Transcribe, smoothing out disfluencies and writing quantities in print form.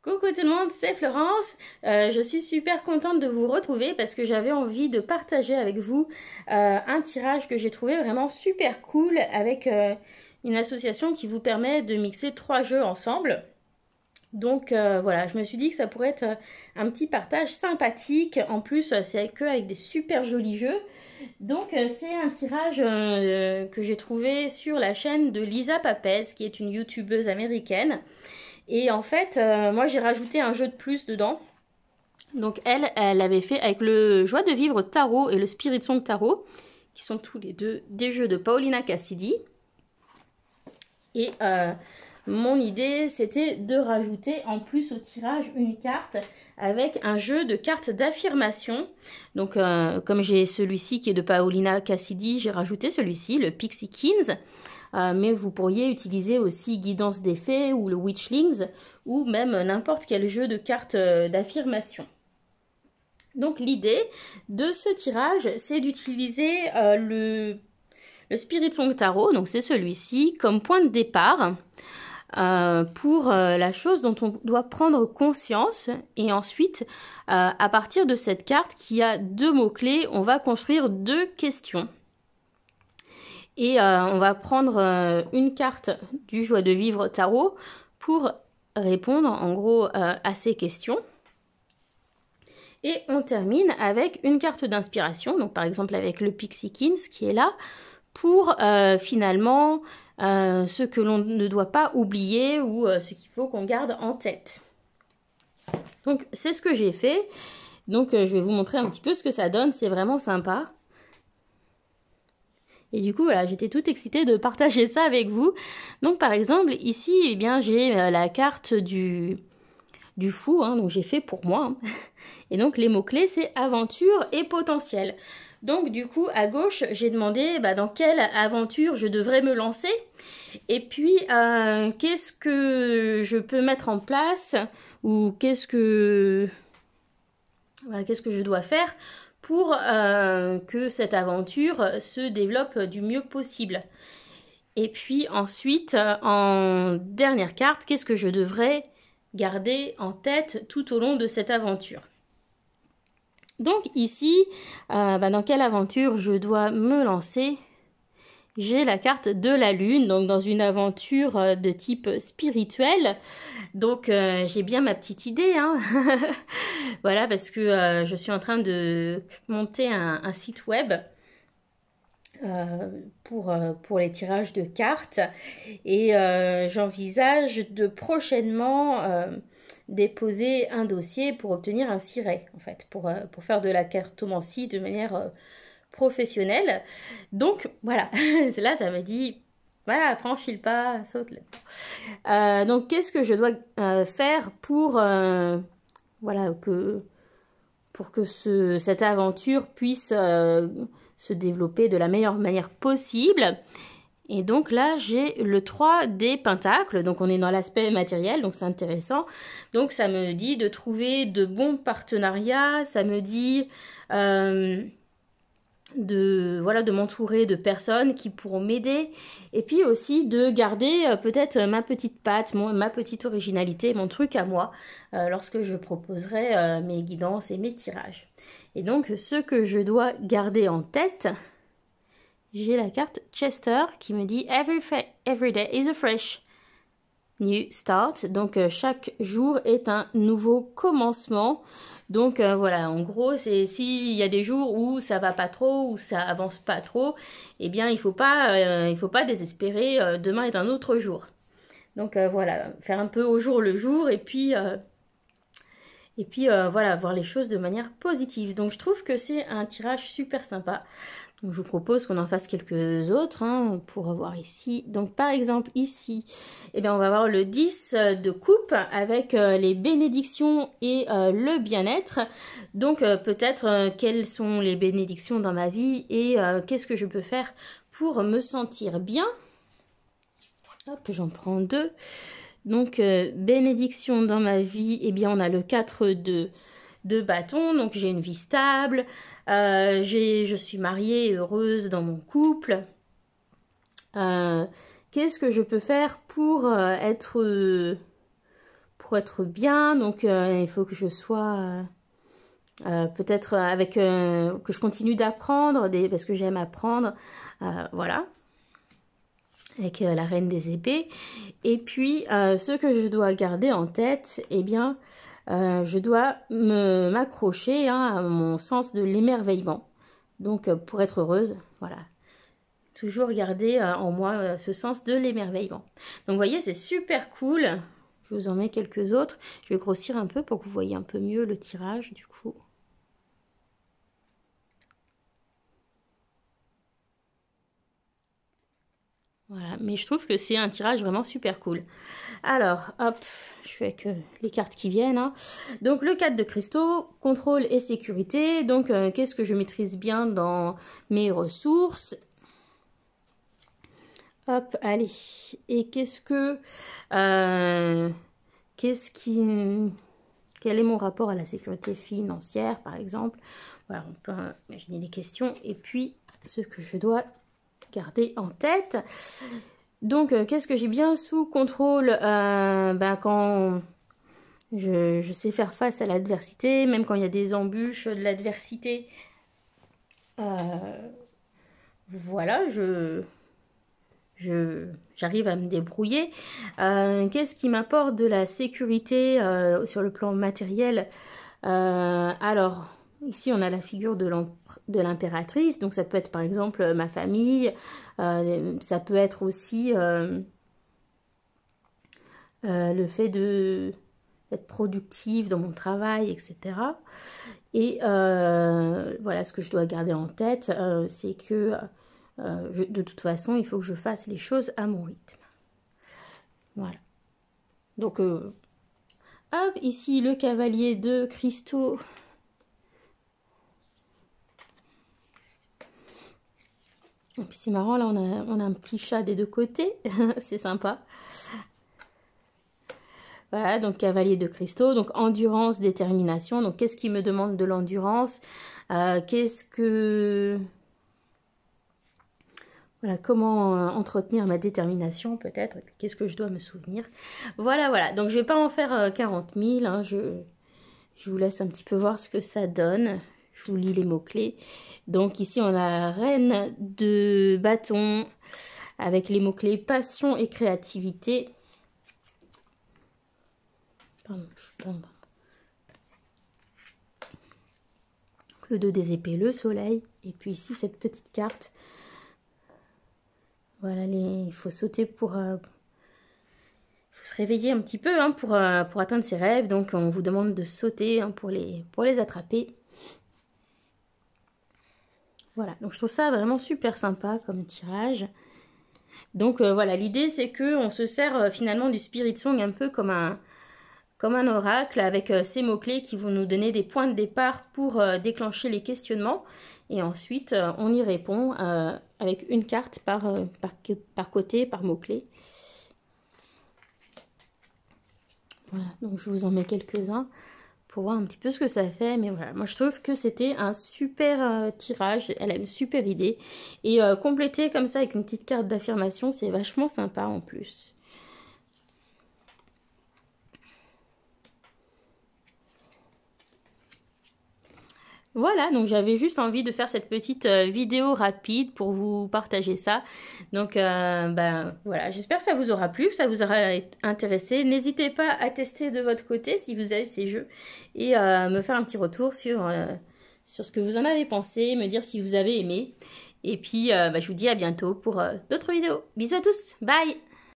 Coucou tout le monde, c'est Florence. Je suis super contente de vous retrouver parce que j'avais envie de partager avec vous un tirage que j'ai trouvé vraiment super cool avec une association qui vous permet de mixer 3 jeux ensemble. Donc voilà, je me suis dit que ça pourrait être un petit partage sympathique. En plus, c'est que avec des super jolis jeux. Donc c'est un tirage que j'ai trouvé sur la chaîne de Lisa Papez, qui est une youtubeuse américaine. Et en fait, moi j'ai rajouté un jeu de plus dedans. Donc elle avait fait avec le Joie de Vivre Tarot et le Spirit Song Tarot, qui sont tous les deux des jeux de Paulina Cassidy. Et mon idée, c'était de rajouter en plus au tirage une carte avec un jeu de cartes d'affirmation. Donc comme j'ai celui-ci qui est de Paulina Cassidy, j'ai rajouté celui-ci, le Pixie Kings. Mais vous pourriez utiliser aussi Guidance des Fées ou le Witchlings ou même n'importe quel jeu de cartes d'affirmation. Donc l'idée de ce tirage, c'est d'utiliser le Spirit Song Tarot, donc c'est celui-ci, comme point de départ pour la chose dont on doit prendre conscience. Et ensuite, à partir de cette carte qui a 2 mots-clés, on va construire 2 questions. Et on va prendre une carte du Joie de Vivre Tarot pour répondre en gros à ces questions. Et on termine avec une carte d'inspiration, donc par exemple avec le Pixie Kings qui est là, pour finalement ce que l'on ne doit pas oublier ou ce qu'il faut qu'on garde en tête. Donc c'est ce que j'ai fait. Donc je vais vous montrer un petit peu ce que ça donne, c'est vraiment sympa. Et du coup, voilà, j'étais toute excitée de partager ça avec vous. Donc, par exemple, ici, eh bien, j'ai la carte du fou, hein, donc j'ai fait pour moi. Hein. Et donc, les mots-clés, c'est aventure et potentiel. Donc, du coup, à gauche, j'ai demandé dans quelle aventure je devrais me lancer. Et puis, qu'est-ce que je peux mettre en place ou qu'est-ce que je dois faire pour que cette aventure se développe du mieux possible. Et puis ensuite, en dernière carte, qu'est-ce que je devrais garder en tête tout au long de cette aventure. Donc ici, dans quelle aventure je dois me lancer? J'ai la carte de la lune, donc dans une aventure de type spirituel. Donc j'ai bien ma petite idée, hein. Voilà, parce que je suis en train de monter un site web pour les tirages de cartes. Et j'envisage de prochainement déposer un dossier pour obtenir un siret, en fait, pour faire de la cartomancie de manière professionnelle. Donc voilà, là ça me dit voilà, franchis le pas, saute là. Donc qu'est-ce que je dois faire pour voilà pour que cette aventure puisse se développer de la meilleure manière possible. Et donc là, j'ai le 3 des pentacles, donc on est dans l'aspect matériel, donc c'est intéressant. Donc ça me dit de trouver de bons partenariats, ça me dit de m'entourer de personnes qui pourront m'aider, et puis aussi de garder peut-être ma petite patte, ma petite originalité, mon truc à moi, lorsque je proposerai mes guidances et mes tirages. Et donc ce que je dois garder en tête, j'ai la carte Chester qui me dit every day is a fresh new start. Donc chaque jour est un nouveau commencement. Donc voilà, en gros, c'est s'il y a des jours où ça va pas trop, où ça avance pas trop, eh bien il faut pas désespérer. Demain est un autre jour. Donc voilà, faire un peu au jour le jour et puis voilà, voir les choses de manière positive. Donc je trouve que c'est un tirage super sympa. Donc je vous propose qu'on en fasse quelques autres pour voir ici. Donc par exemple ici, eh bien, on va voir le 10 de coupe avec les bénédictions et le bien-être. Donc peut-être quelles sont les bénédictions dans ma vie et qu'est-ce que je peux faire pour me sentir bien. Hop, j'en prends 2. Donc bénédiction dans ma vie, eh bien on a le 4 de bâton, donc j'ai une vie stable. Je suis mariée et heureuse dans mon couple. Qu'est-ce que je peux faire pour être pour être bien. Donc il faut que je sois peut-être avec que je continue d'apprendre parce que j'aime apprendre. Voilà. Avec la reine des épées. Et puis, ce que je dois garder en tête, eh bien, je dois m'accrocher à mon sens de l'émerveillement. Donc, pour être heureuse, voilà. Toujours garder en moi ce sens de l'émerveillement. Donc, vous voyez, c'est super cool. Je vous en mets quelques autres. Je vais grossir un peu pour que vous voyez un peu mieux le tirage, du coup. Voilà, mais je trouve que c'est un tirage vraiment super cool. Alors, hop, je fais que les cartes qui viennent. Hein. Donc, le 4 de cristaux, contrôle et sécurité. Donc, qu'est-ce que je maîtrise bien dans mes ressources? Hop, allez. Et qu'est-ce que... quel est mon rapport à la sécurité financière, par exemple? Voilà, on peut imaginer des questions. Et puis, ce que je dois garder en tête. Donc, qu'est-ce que j'ai bien sous contrôle quand je sais faire face à l'adversité, même quand il y a des embûches, de l'adversité. Voilà, j'arrive à me débrouiller. Qu'est-ce qui m'apporte de la sécurité sur le plan matériel? Alors, ici, on a la figure de l'impératrice. Donc, ça peut être, par exemple, ma famille. Ça peut être aussi le fait d'être productive dans mon travail, etc. Et voilà, ce que je dois garder en tête, c'est que de toute façon, il faut que je fasse les choses à mon rythme. Voilà. Donc, hop, ici, le cavalier de cristaux. Et puis c'est marrant, là, on a un petit chat des deux côtés. C'est sympa. Voilà, donc cavalier de cristaux. Donc, endurance, détermination. Donc, qu'est-ce qui me demande de l'endurance? Qu'est-ce que... Voilà, comment entretenir ma détermination peut-être. Qu'est-ce que je dois me souvenir? Voilà, voilà. Donc, je ne vais pas en faire 40 000. Hein, je vous laisse un petit peu voir ce que ça donne. Je vous lis les mots-clés. Donc, ici, on a reine de bâton avec les mots-clés passion et créativité. Pardon. Le 2 des épées, le soleil. Et puis ici, cette petite carte. Voilà, il faut sauter pour... faut se réveiller un petit peu hein, pour atteindre ses rêves. Donc, on vous demande de sauter hein, pour les attraper. Voilà, donc je trouve ça vraiment super sympa comme tirage. Donc, voilà, l'idée, c'est qu'on se sert finalement du Spirit Song un peu comme un oracle avec ces mots-clés qui vont nous donner des points de départ pour déclencher les questionnements. Et ensuite, on y répond avec une carte par côté, par mot-clé. Voilà, donc je vous en mets quelques-uns pour voir un petit peu ce que ça fait. Mais voilà, moi je trouve que c'était un super tirage. Elle a une super idée. Et compléter comme ça avec une petite carte d'affirmation, c'est vachement sympa en plus. Voilà, donc j'avais juste envie de faire cette petite vidéo rapide pour vous partager ça. Donc, voilà, j'espère que ça vous aura plu, que ça vous aura intéressé. N'hésitez pas à tester de votre côté si vous avez ces jeux et me faire un petit retour sur ce que vous en avez pensé, me dire si vous avez aimé. Et puis, je vous dis à bientôt pour d'autres vidéos. Bisous à tous, bye!